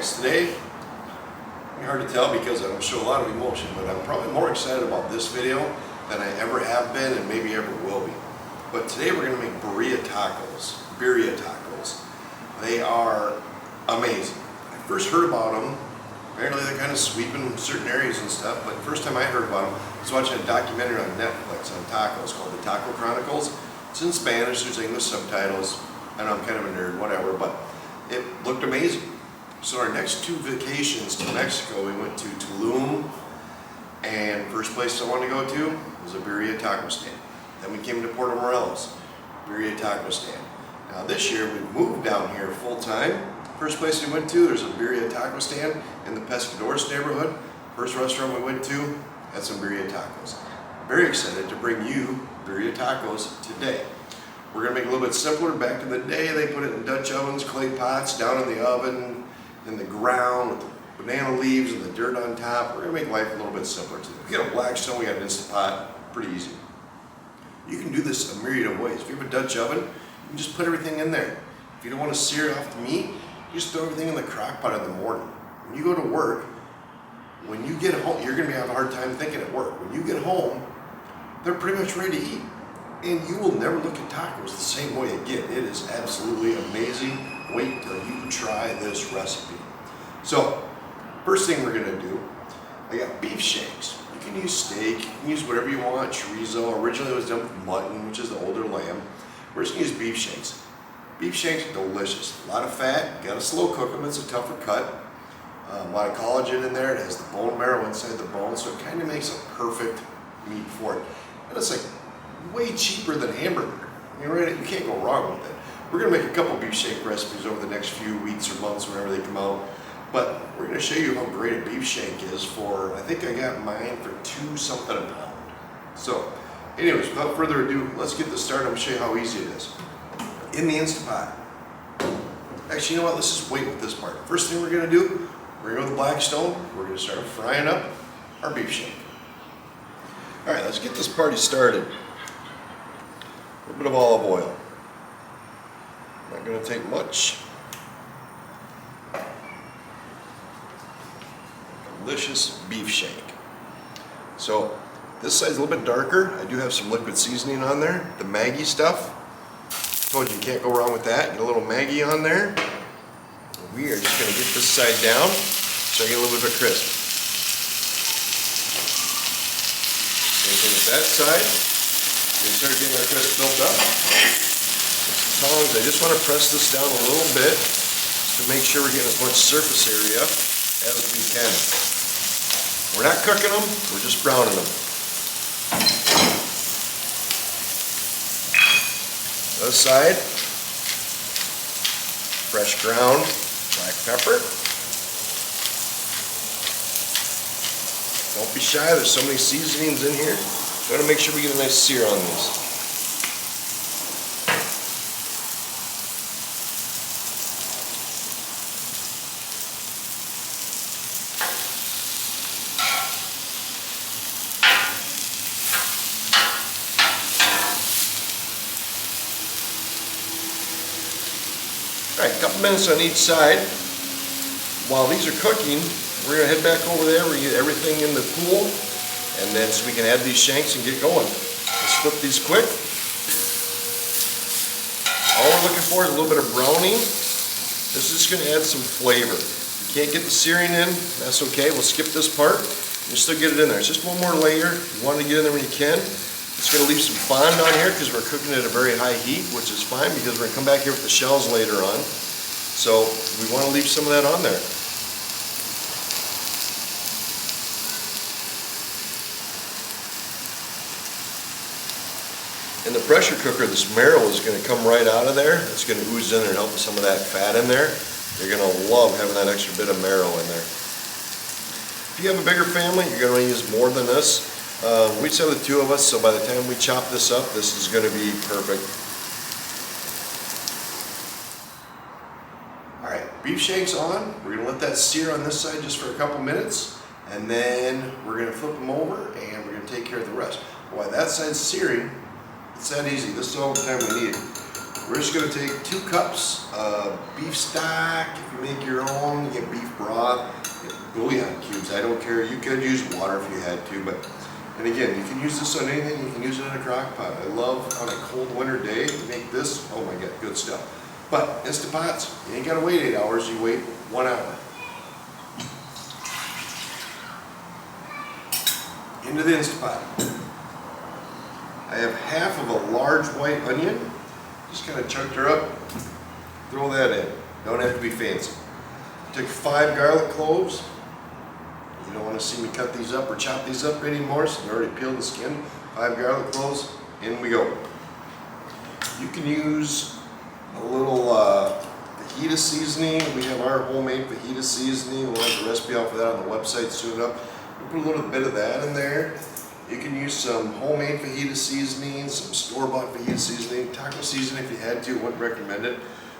guys, today, it's hard to tell because I don't show a lot of emotion, but I'm probably more excited about this video than I ever have been and maybe ever will be. But today we're going to make Birria Tacos. They are amazing. I first heard about them, apparently they're kind of sweeping certain areas and stuff, but the first time I heard about them, I was watching a documentary on Netflix on tacos called The Taco Chronicles. It's in Spanish, there's English subtitles. I know I'm kind of a nerd, whatever, but it looked amazing. So our next two vacations to Mexico, we went to Tulum, and first place I wanted to go to was a Birria Taco stand. Then we came to Puerto Morelos, Birria Taco stand. Now this year we moved down here full time. First place we went to, there's a Birria Taco stand in the Pescadores neighborhood. First restaurant we went to had some Birria Tacos. Very excited to bring you Birria Tacos today. We're gonna make it a little bit simpler. Back in the day, they put it in Dutch ovens, clay pots, down in the oven, in the ground with the banana leaves and the dirt on top. We're gonna make life a little bit simpler today. If you got a Blackstone, we got an InstaPot, pretty easy. You can do this a myriad of ways. If you have a Dutch oven, you can just put everything in there. If you don't want to sear off the meat, you just throw everything in the crock pot in the morning. When you go to work, when you get home, you're gonna have a hard time thinking at work. When you get home, they're pretty much ready to eat. And you will never look at tacos the same way again. It is absolutely amazing. Wait till you try this recipe. So, first thing we're gonna do, I got beef shanks. You can use steak, you can use whatever you want, chorizo. Originally it was done with mutton, which is the older lamb. We're just gonna use beef shanks. Beef shanks are delicious. A lot of fat, you gotta slow cook them, it's a tougher cut. A lot of collagen in there, it has the bone marrow inside the bone, so it kind of makes a perfect meat for it. And it's like way cheaper than hamburger. You can't go wrong with it. We're gonna make a couple beef shank recipes over the next few weeks or months whenever they come out. But we're gonna show you how great a beef shank is for, I think I got mine for $2 something a pound. So, anyways, without further ado, let's get this started. I'm gonna show you how easy it is. In the InstaPot. Actually, you know what? Let's just wait with this part. First thing we're gonna do, we're gonna go to the Blackstone. We're gonna start frying up our beef shank. All right, let's get this party started. A little bit of olive oil. Not going to take much. Delicious beef shank. So this side's a little bit darker. I do have some liquid seasoning on there. The Maggi stuff. Told you can't go wrong with that. Get a little Maggi on there. We are just going to get this side down so I get a little bit of a crisp. Same thing with that side. We start getting our crisp built up. With some tongs, I just want to press this down a little bit just to make sure we're getting as much surface area as we can. We're not cooking them, we're just browning them. Other side, fresh ground black pepper. Don't be shy, there's so many seasonings in here. Gotta make sure we get a nice sear on these. Alright, a couple minutes on each side. While these are cooking, we're gonna head back over there, we're gonna get everything in the pool. And then so we can add these shanks and get going. Let's flip these quick. All we're looking for is a little bit of browning. This is going to add some flavor. If you can't get the searing in, that's okay. We'll skip this part. You'll still get it in there. It's just one more layer. You want to get in there when you can. It's going to leave some fond on here because we're cooking at a very high heat, which is fine because we're going to come back here with the shells later on. So we want to leave some of that on there. In the pressure cooker, this marrow is going to come right out of there. It's going to ooze in there and help with some of that fat in there. You're going to love having that extra bit of marrow in there. If you have a bigger family, you're going to use more than this. We just have the two of us, so by the time we chop this up, this is going to be perfect. Alright, beef shanks on. We're going to let that sear on this side just for a couple minutes. And then we're going to flip them over and we're going to take care of the rest. While that side's searing, it's that easy. This is all the time we need. We're just going to take 2 cups of beef stock. If you make your own, you get beef broth, you get bouillon cubes. I don't care. You could use water if you had to, but and again, you can use this on anything. You can use it in a crock pot. I love on a cold winter day to make this. Oh my God, good stuff. But InstaPots, you ain't got to wait 8 hours. You wait 1 hour. Into the InstaPot. I have half of a large white onion. Just kind of chunked her up. Throw that in. Don't have to be fancy. Took 5 garlic cloves. You don't want to see me cut these up or chop these up anymore, so I already peeled the skin. 5 garlic cloves. In we go. You can use a little fajita seasoning. We have our homemade fajita seasoning. We'll have the recipe out for that on the website soon enough. We'll put a little bit of that in there. You can use some homemade fajita seasoning, some store-bought fajita seasoning, taco seasoning if you had to. Wouldn't recommend it.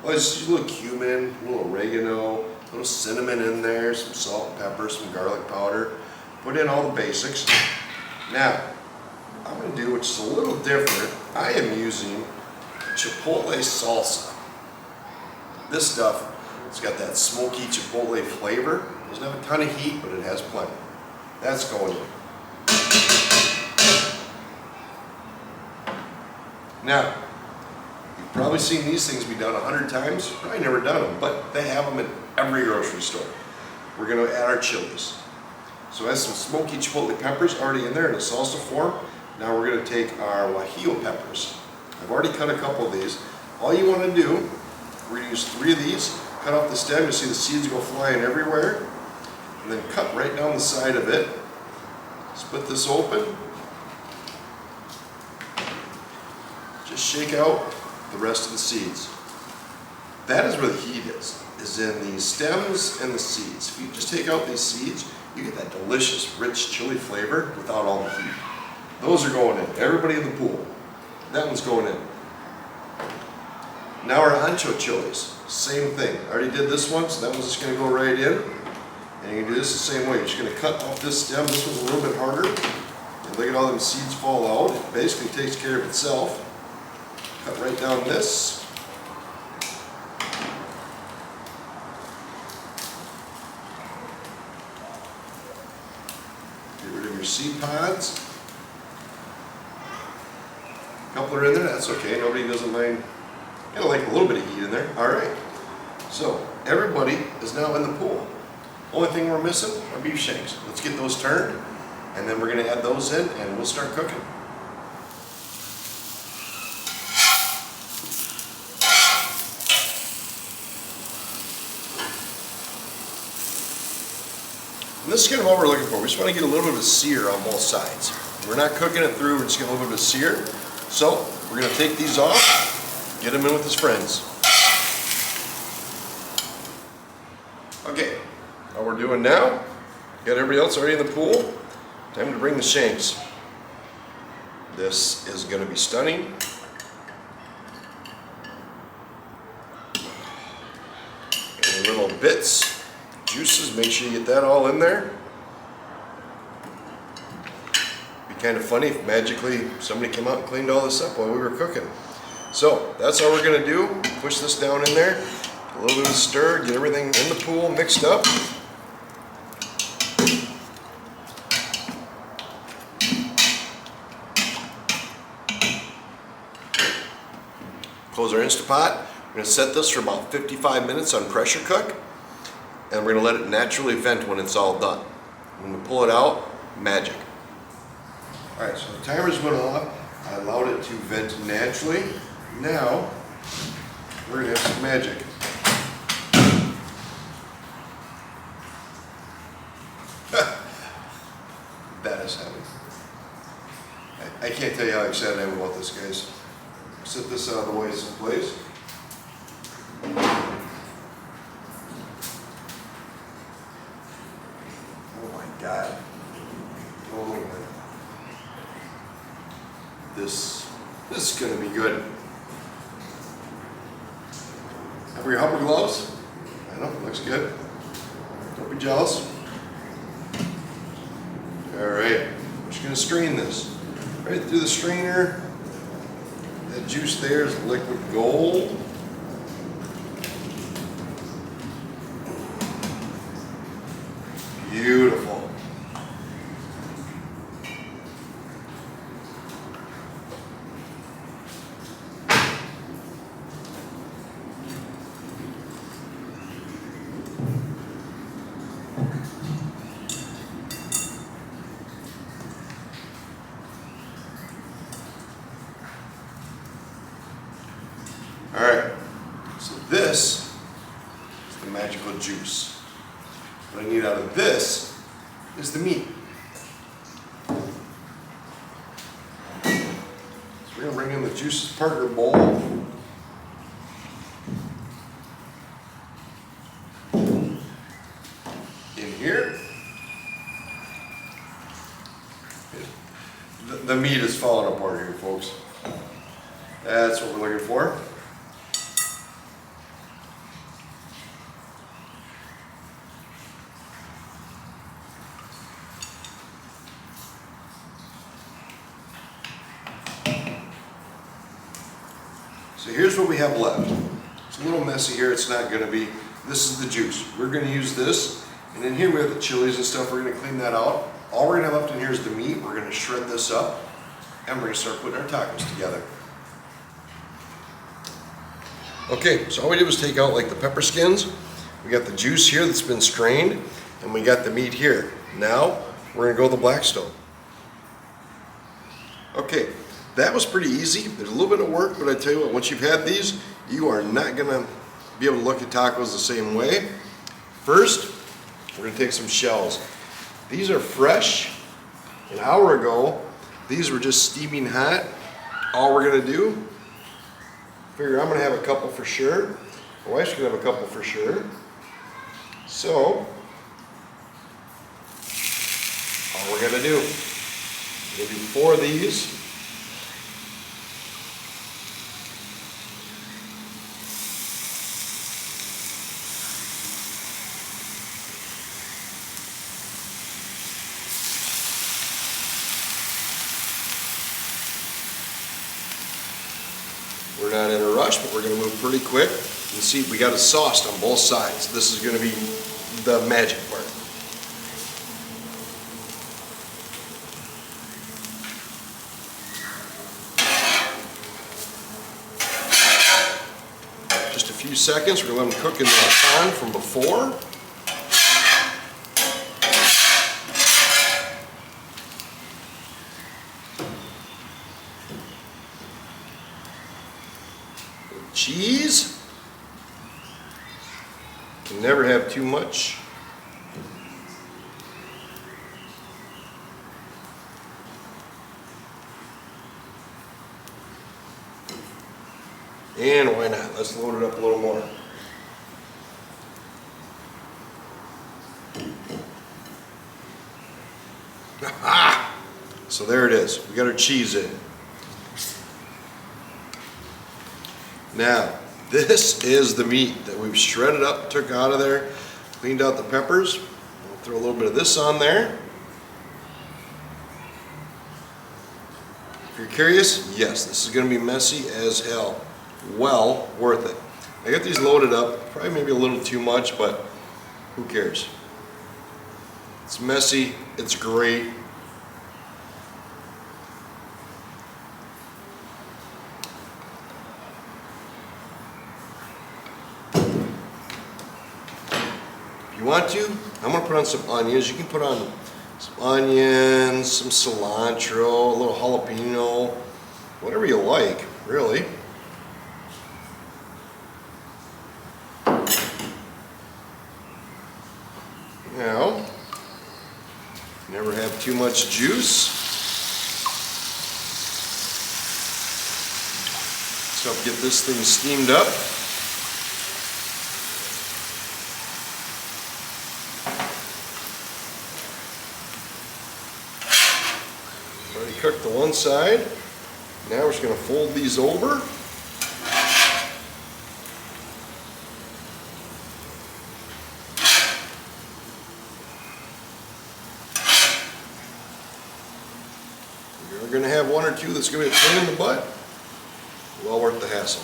Well, just use a little cumin, a little oregano, a little cinnamon in there, some salt and pepper, some garlic powder. Put in all the basics. Now, I'm going to do, which is a little different. I am using chipotle salsa. This stuff, it's got that smoky chipotle flavor. It doesn't have a ton of heat, but it has plenty. That's going in. Now, you've probably seen these things be done 100 times. Probably never done them, but they have them at every grocery store. We're going to add our chilies. So I have some smoky chipotle peppers already in there in a salsa form. Now we're going to take our guajillo peppers. I've already cut a couple of these. All you want to do, we're going to use 3 of these. Cut off the stem, you'll see the seeds go flying everywhere. And then cut right down the side of it. Split this open. Just shake out the rest of the seeds. That is where the heat is in the stems and the seeds. If you just take out these seeds, you get that delicious, rich chili flavor without all the heat. Those are going in. Everybody in the pool. That one's going in. Now our ancho chilies, same thing. I already did this one, so that one's just going to go right in. And you can do this the same way. You're just going to cut off this stem. This one's a little bit harder. And look at all them seeds fall out. It basically takes care of itself. Cut right down this. Get rid of your seed pods. A couple are in there, that's okay. Nobody doesn't mind. Gotta like a little bit of heat in there. Alright. So everybody is now in the pool. Only thing we're missing are beef shanks. Let's get those turned, and then we're going to add those in and we'll start cooking. And this is kind of what we're looking for. We just want to get a little bit of sear on both sides. We're not cooking it through, we're just getting a little bit of sear. So we're going to take these off, get them in with his friends. Okay, all we're doing now, got everybody else already in the pool. Time to bring the shanks. This is going to be stunning. And little bits, juices, make sure you get that all in there. Be kind of funny if magically somebody came out and cleaned all this up while we were cooking. So that's all we're going to do. Push this down in there, a little bit of stir, get everything in the pool mixed up. Close our InstaPot. We're going to set this for about 55 minutes on pressure cook, and we're going to let it naturally vent when it's all done. When we pull it out, magic. Alright, so the timer's went off. I allowed it to vent naturally. Now, we're going to have some magic. That is heavy. I can't tell you how excited I am about this, guys. Set this out of the way someplace. Oh my God. Oh man. This is going to be good. Have your Hummer gloves? I know, looks good. Don't be jealous. Alright, we're just going to strain this. Right through the strainer. That juice there is liquid gold. Beautiful. All right, so this is the magical juice. What I need out of this is the meat. So we're gonna bring in the juices partner bowl. In here. The meat is falling apart here, folks. That's what we're looking for. So here's what we have left. It's a little messy here, it's not gonna be. This is the juice. We're gonna use this. And then here we have the chilies and stuff, we're gonna clean that out. All we're gonna have left in here is the meat. We're gonna shred this up and we're gonna start putting our tacos together. Okay, so all we did was take out like the pepper skins. We got the juice here that's been strained and we got the meat here. Now, we're gonna go to the Blackstone. Okay. That was pretty easy. There's a little bit of work, but I tell you what, once you've had these, you are not gonna be able to look at tacos the same way. First, we're gonna take some shells. These are fresh. An hour ago, these were just steaming hot. All we're gonna do, figure I'm gonna have a couple for sure. My wife's gonna have a couple for sure. So, all we're gonna do, we'll do 4 of these. We're not in a rush, but we're going to move pretty quick. You can see we got it sauced on both sides. This is going to be the magic part. Just a few seconds. We're going to let them cook in the pan from before. Cheese. Can never have too much. And why not? Let's load it up a little more. Aha! So there it is. We got our cheese in. Now, this is the meat that we've shredded up, took out of there, cleaned out the peppers. We'll throw a little bit of this on there. If you're curious, yes, this is going to be messy as hell. Well worth it. I got these loaded up, probably maybe a little too much, but who cares? It's messy, it's great. If you want to, I'm going to put on some onions. You can put on some onions, some cilantro, a little jalapeno, whatever you like, really. Now, never have too much juice. Let's help get this thing steamed up. Already cooked the one side. Now we're just going to fold these over. You're going to have one or two that's going to be a pain in the butt. Well worth the hassle.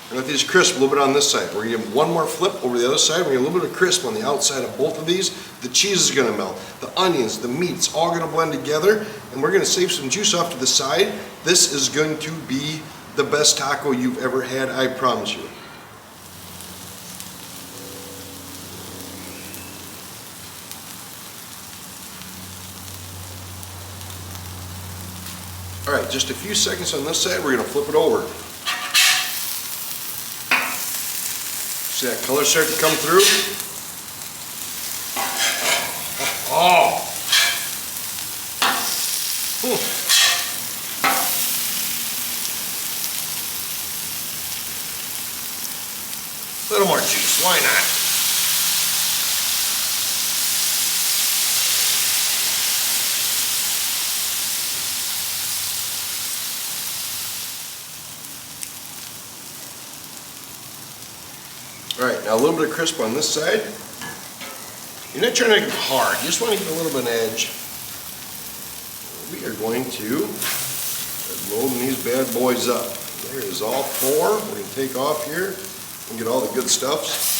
And let these crisp a little bit on this side. We're gonna give them one more flip over the other side. We're gonna get a little bit of crisp on the outside of both of these. The cheese is gonna melt. The onions, the meat's all gonna blend together, and we're gonna save some juice off to the side. This is going to be the best taco you've ever had, I promise you. All right, just a few seconds on this side, we're gonna flip it over. See that color start to come through? Oh! Ooh. A little more juice, why not? All right, now a little bit of crisp on this side. You're not trying to make it hard, you just want to get a little bit of an edge. We are going to load these bad boys up. There is all four. We're going to take off here and get all the good stuffs.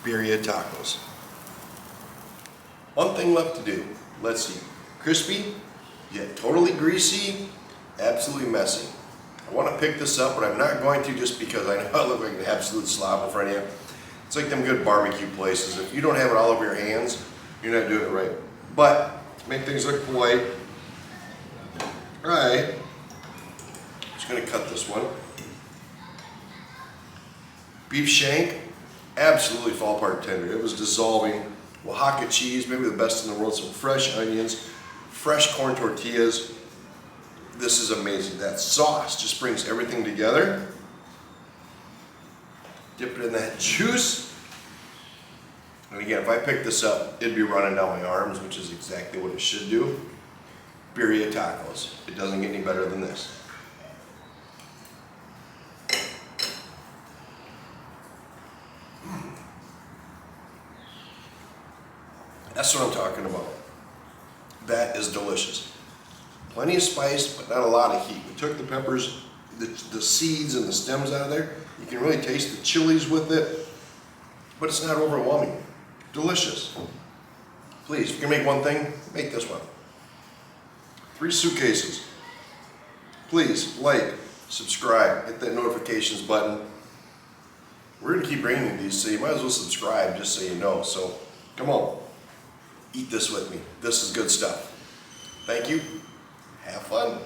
Birria Tacos. One thing left to do. Let's see. Crispy, yet totally greasy, absolutely messy. I want to pick this up, but I'm not going to just because I know I look like an absolute slob in front of you. It's like them good barbecue places. If you don't have it all over your hands, you're not doing it right. But to make things look polite, I'm just going to cut this one. Beef shank, absolutely fall apart tender. It was dissolving. Oaxaca cheese, maybe the best in the world. Some fresh onions, fresh corn tortillas. This is amazing. That sauce just brings everything together. Dip it in that juice. And again, if I pick this up, it'd be running down my arms, which is exactly what it should do. Birria Tacos. It doesn't get any better than this. That's what I'm talking about. That is delicious. Plenty of spice, but not a lot of heat. We took the peppers, the seeds and the stems out of there. You can really taste the chilies with it, but it's not overwhelming. Delicious. Please, if you can make one thing, make this one. 3 suitcases. Please like, subscribe, hit that notifications button. We're gonna keep bringing you these, so you might as well subscribe just so you know. So come on. Eat this with me. This is good stuff. Thank you. Have fun.